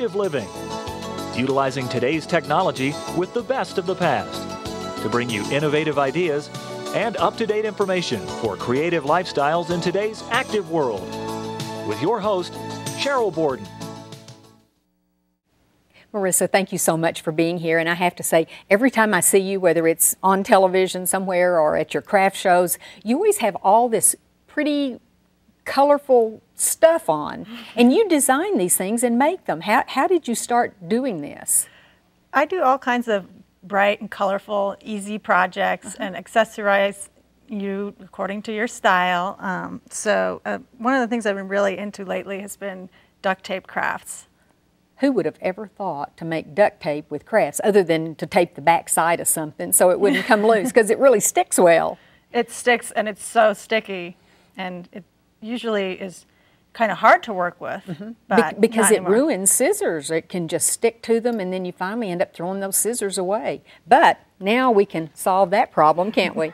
creative living, utilizing today's technology with the best of the past to bring you innovative ideas and up-to-date information for creative lifestyles in today's active world. With your host, Sheryl Borden. Marisa, thank you so much for being here. And I have to say, every time I see you, whether it's on television somewhere or at your craft shows, you always have all this pretty colorful stuff on. And you design these things and make them. How did you start doing this? I do all kinds of bright and colorful, easy projects and accessorize you according to your style. One of the things I've been really into lately has been duct tape crafts. Who would have ever thought to make duct tape with crafts other than to tape the back side of something so it wouldn't come loose, because it really sticks well. It sticks, and it's so sticky, and it usually is kind of hard to work with. But because it ruins scissors. It can just stick to them, and then you finally end up throwing those scissors away. But now we can solve that problem, can't we?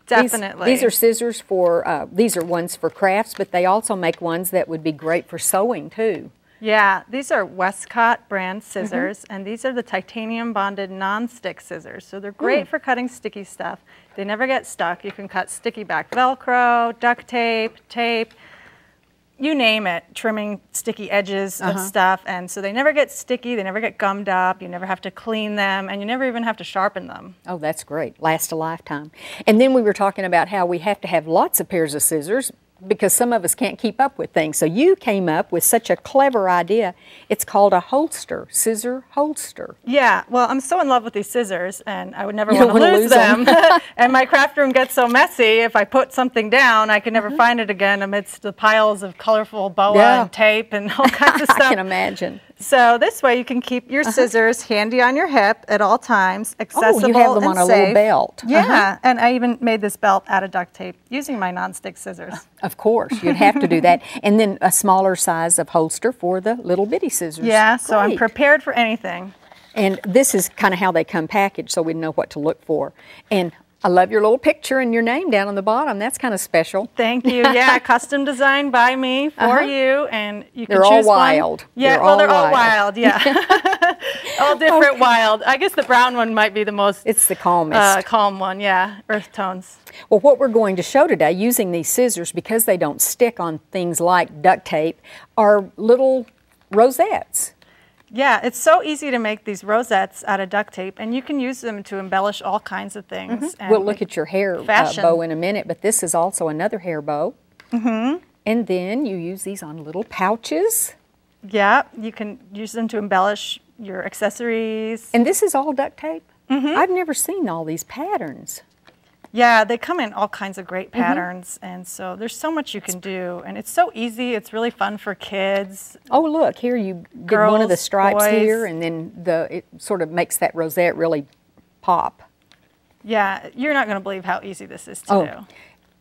Definitely. These are scissors for, these are ones for crafts, but they also make ones that would be great for sewing too. Yeah, these are Westcott Brand Scissors, and these are the titanium bonded non-stick scissors. So they're great for cutting sticky stuff. They never get stuck. You can cut sticky back Velcro, duct tape, tape, you name it, trimming sticky edges of stuff. And so they never get sticky, they never get gummed up, you never have to clean them, and you never even have to sharpen them. Oh, that's great. Last a lifetime. And then we were talking about how we have to have lots of pairs of scissors because some of us can't keep up with things. So you came up with such a clever idea. It's called a holster, scissor holster. Yeah, well, I'm so in love with these scissors, and I would never want to lose them. And my craft room gets so messy, if I put something down, I can never find it again amidst the piles of colorful boa and tape and all kinds of stuff. I can imagine. So this way you can keep your scissors handy on your hip at all times, accessible and safe. Oh, you have them on a little belt. Yeah, and I even made this belt out of duct tape using my non-stick scissors. Of course, you'd have to do that. And then a smaller size of holster for the little bitty scissors. Yeah, so I'm prepared for anything. And this is kind of how they come packaged, so we know what to look for. And I love your little picture and your name down on the bottom. That's kind of special. Thank you. Yeah, custom designed by me for you, and you can choose all wild. One. Yeah, they're all wild. Yeah, all different wild. I guess the brown one might be the most. It's the calmest. Calm one. Yeah, earth tones. Well, what we're going to show today, using these scissors because they don't stick on things like duct tape, are little rosettes. Yeah, it's so easy to make these rosettes out of duct tape, and you can use them to embellish all kinds of things. And we'll look at your hair bow in a minute, but this is also another hair bow. And then you use these on little pouches. Yeah, you can use them to embellish your accessories. And this is all duct tape? I've never seen all these patterns. Yeah, they come in all kinds of great patterns, and so there's so much you can do, and it's so easy. It's really fun for kids. Oh, look, here you did one of the stripes here, and then it sort of makes that rosette really pop. Yeah, you're not going to believe how easy this is to do.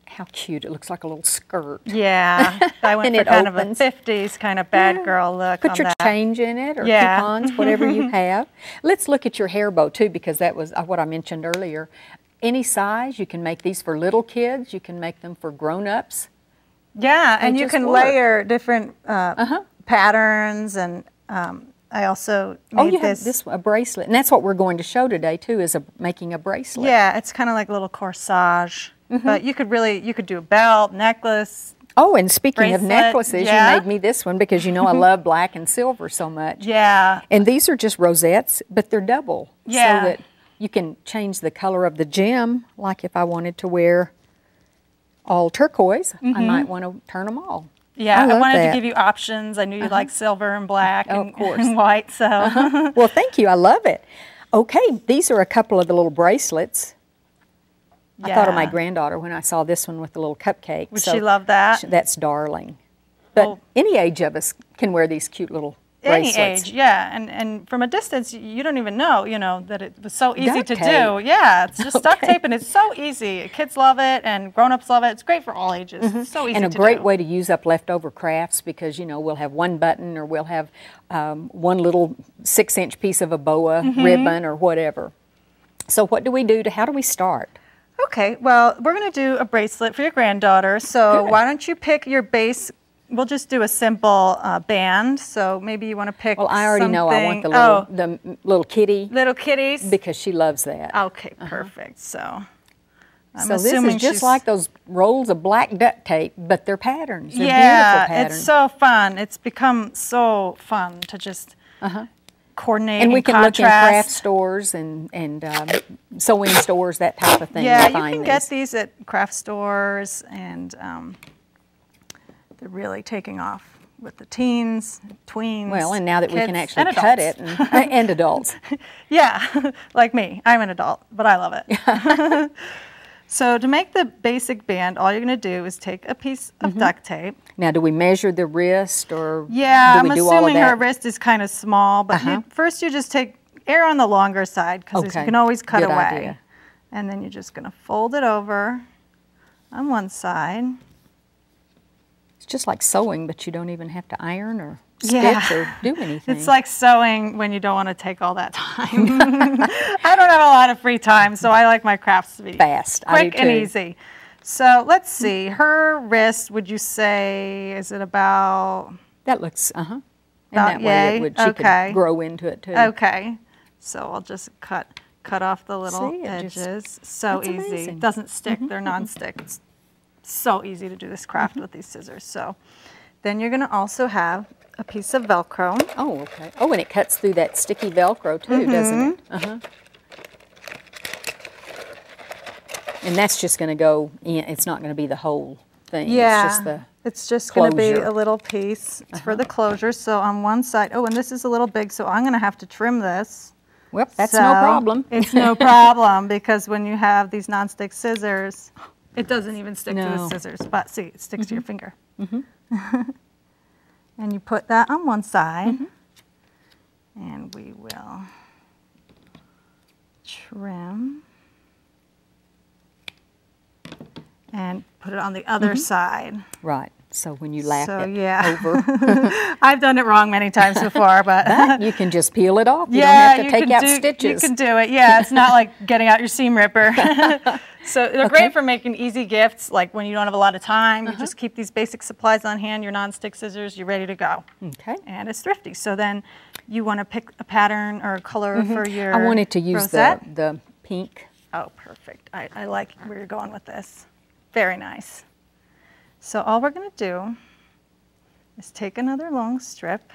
How cute. It looks like a little skirt. Yeah, I went for kind of a 50s kind of bad girl look. Put your change in it, or coupons, whatever you have. Let's look at your hair bow, too, because that was what I mentioned earlier. Any size. You can make these for little kids. You can make them for grown-ups. Yeah, and you can layer different patterns. And I also made this a bracelet, and that's what we're going to show today too. Is making a bracelet. Yeah, it's kind of like a little corsage, but you could do a belt, necklace. Oh, and speaking of necklaces, you made me this one because you know I love black and silver so much. Yeah, and these are just rosettes, but they're double. Yeah. So that you can change the color of the gem, like if I wanted to wear all turquoise, I might want to turn them all. Yeah, I wanted to give you options. I knew you liked silver and black and white, so. Well, thank you. I love it. Okay, these are a couple of the little bracelets. I thought of my granddaughter when I saw this one with the little cupcake. Would she love that? That's darling. But any age of us can wear these cute little bracelets. Any age, yeah, and from a distance, you don't even know, that it was so easy to do. Yeah, it's just duct tape, and it's so easy. Kids love it, and grown-ups love it. It's great for all ages. It's so easy to do. And a great way to use up leftover crafts because, we'll have one button or we'll have one little 6-inch piece of a boa ribbon or whatever. So what do we do? How do we start? Okay, well, we're going to do a bracelet for your granddaughter. So why don't you pick your base we'll just do a simple band. So maybe you want to pick. Well, I already know I want the little kitty. Little kitties. Because she loves that. Okay, perfect. So. So this is just like those rolls of black duct tape, but they're patterns. They're yeah, beautiful patterns. It's so fun. It's become so fun to just coordinate and we can contrast. Look in craft stores and sewing stores, that type of thing. Yeah, you can get these at craft stores, and they're really taking off with the teens, tweens. Well, and now that kids, we can actually cut it, and adults. Yeah, like me. I'm an adult, but I love it. So to make the basic band, all you're going to do is take a piece of duct tape. Now, do we measure the wrist, or yeah, do we do all of I'm assuming that? her wrist is kind of small, but first you just err on the longer side, because you can always cut away. Idea. And then you're just going to fold it over on one side. It's just like sewing, but you don't even have to iron or stitch or do anything. It's like sewing when you don't want to take all that time. I don't have a lot of free time, so I like my crafts to be fast, quick and easy. So let's see, her wrist, would you say, is it about? That looks, And that way she could grow into it too. Okay, so I'll just cut off the little edges. So easy. Amazing. It doesn't stick, they're non-stick. It's so easy to do this craft with these scissors. So then you're gonna also have a piece of Velcro. Oh, okay. Oh, and it cuts through that sticky Velcro too, doesn't it? And that's just going to go in. It's not going to be the whole thing. Yeah, it's just going to be a little piece. It's for the closure. So on one side, oh, and this is a little big, so I'm going to have to trim this. Well, that's no problem. It's no problem, because when you have these non-stick scissors, it doesn't even stick to the scissors. But see, it sticks to your finger. And you put that on one side, and we will trim and put it on the other side. Right. So when you lap it over. I've done it wrong many times before, but you can just peel it off. You don't have to take out stitches. You can do it. Yeah, it's not like getting out your seam ripper. So they're great for making easy gifts, like when you don't have a lot of time. You just keep these basic supplies on hand, your non-stick scissors, you're ready to go. Okay. And it's thrifty. So then you want to pick a pattern or a color for your I wanted to use the pink. Oh, perfect. I like where you're going with this. Very nice. So all we're going to do is take another long strip.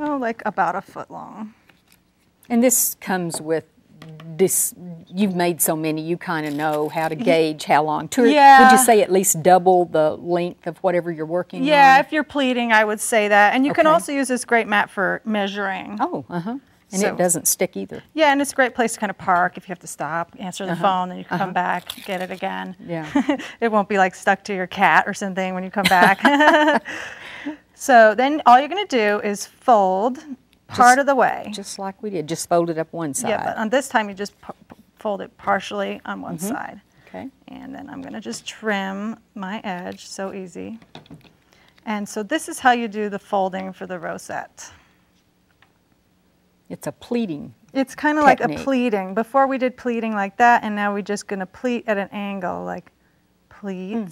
Oh, like about a foot long. And this comes with this, you've made so many, you kind of know how to gauge how long. Would you say at least double the length of whatever you're working on? Yeah, if you're pleating, I would say that. And you can also use this great mat for measuring. Oh, And it doesn't stick either. Yeah, and it's a great place to kind of park if you have to stop, answer the phone, and you can come back, get it again. Yeah. It won't be like stuck to your cat or something when you come back. So then all you're going to do is fold part of the way. Just like we did, just fold it up one side. Yeah, but on this time you just fold it partially on one side. Okay. And then I'm going to just trim my edge, so easy. And so this is how you do the folding for the rosette. It's a pleating. It's kind of like a pleating. Before we did pleating like that, and now we're just going to pleat at an angle, like pleat,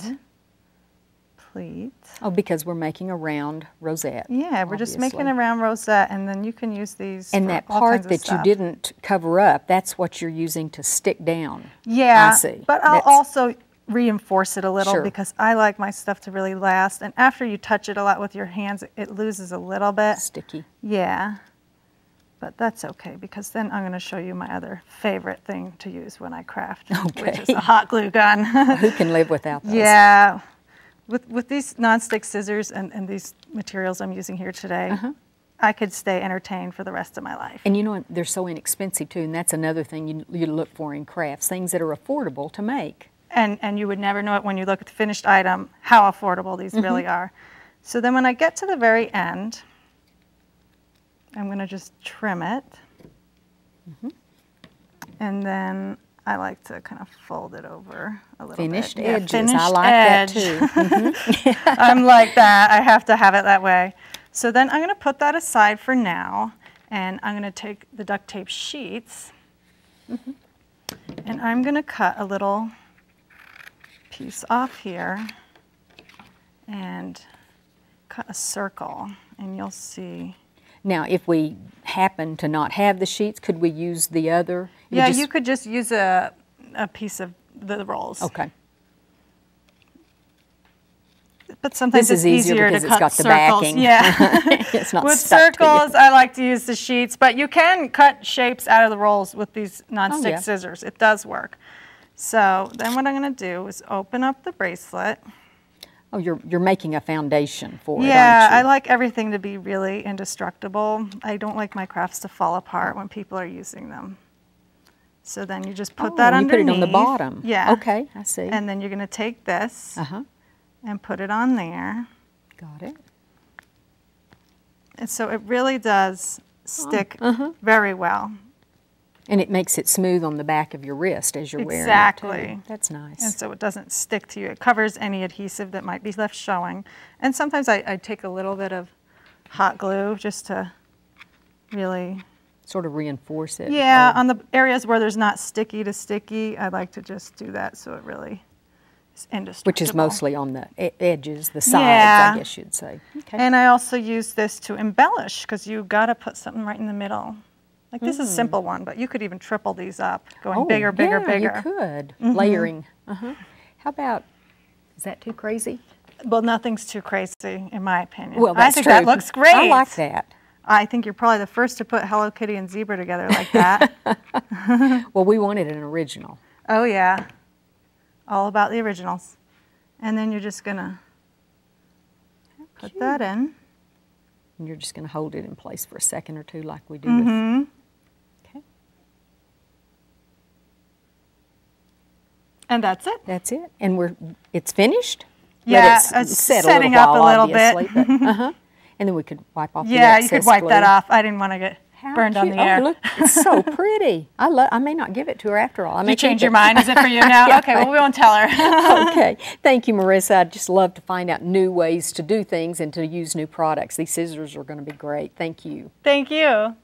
pleat. Oh, because we're making a round rosette. Yeah, we're just making a round rosette, and then you can use these and for that all part kinds of that stuff. you didn't cover up, that's what you're using to stick down. Yeah, I see. But I'll also reinforce it a little, Sure. because I like my stuff to really last. And after you touch it a lot with your hands, it loses a little bit. Sticky. Yeah. But that's okay, because then I'm going to show you my other favorite thing to use when I craft, which is a hot glue gun. Who can live without those? Yeah. With these non-stick scissors and these materials I'm using here today, I could stay entertained for the rest of my life. And you know, they're so inexpensive too, and that's another thing you look for in crafts, things that are affordable to make. And you would never know it when you look at the finished item, how affordable these really are. So then when I get to the very end, I'm going to just trim it. And then I like to kind of fold it over a little Finished bit. edges. Finished I like edge. that too. I'm like that. I have to have it that way. So then I'm going to put that aside for now, and I'm going to take the duct tape sheets, and I'm going to cut a little piece off here and cut a circle, and you'll see. Now, if we happen to not have the sheets, could we use the other? Yeah, you could just use a piece of the rolls. Okay. But sometimes this is it's easier because to it's cut got the circles. backing. Yeah. It's not with stuck to you. circles, I like to use the sheets, but you can cut shapes out of the rolls with these non-stick scissors. It does work. So then what I'm going to do is open up the bracelet. Oh, you're making a foundation for it, Yeah, aren't you? I like everything to be really indestructible. I don't like my crafts to fall apart when people are using them. So then you just put that underneath. You put it on the bottom. Yeah. Okay, I see. And then you're going to take this and put it on there. Got it. And so it really does stick very well. And it makes it smooth on the back of your wrist as you're wearing it. Exactly. That's nice. And so it doesn't stick to you. It covers any adhesive that might be left showing. And sometimes I take a little bit of hot glue just to really sort of reinforce it. Yeah, on the areas where there's not sticky to sticky, I like to just do that so it really is indestructible. Which is mostly on the edges, the sides, I guess you'd say. Okay. And I also use this to embellish because you got to put something right in the middle. Like this is a simple one, but you could even triple these up, going bigger, bigger, bigger. You could. Layering. How about, is that too crazy? Well, nothing's too crazy, in my opinion. Well, that's I think true. that looks great. I like that. I think you're probably the first to put Hello Kitty and zebra together like that. Well, we wanted an original. Oh, yeah. All about the originals. And then you're just going to put that in. And you're just going to hold it in place for a second or two like we do with... Okay. And that's it. That's it. And it's finished? Yeah, it's set setting a little up while, a little obviously, bit. But, and then we could wipe off the Yeah, excess you could wipe glue. that off. I didn't want to get burned on cute. the air. Oh, look, it's so pretty. I may not give it to her after all. I may You change keep your it. mind? Is it for you now? Yeah, Okay, well, we won't tell her. Okay. Thank you, Marisa. I'd just love to find out new ways to do things and to use new products. These scissors are going to be great. Thank you. Thank you.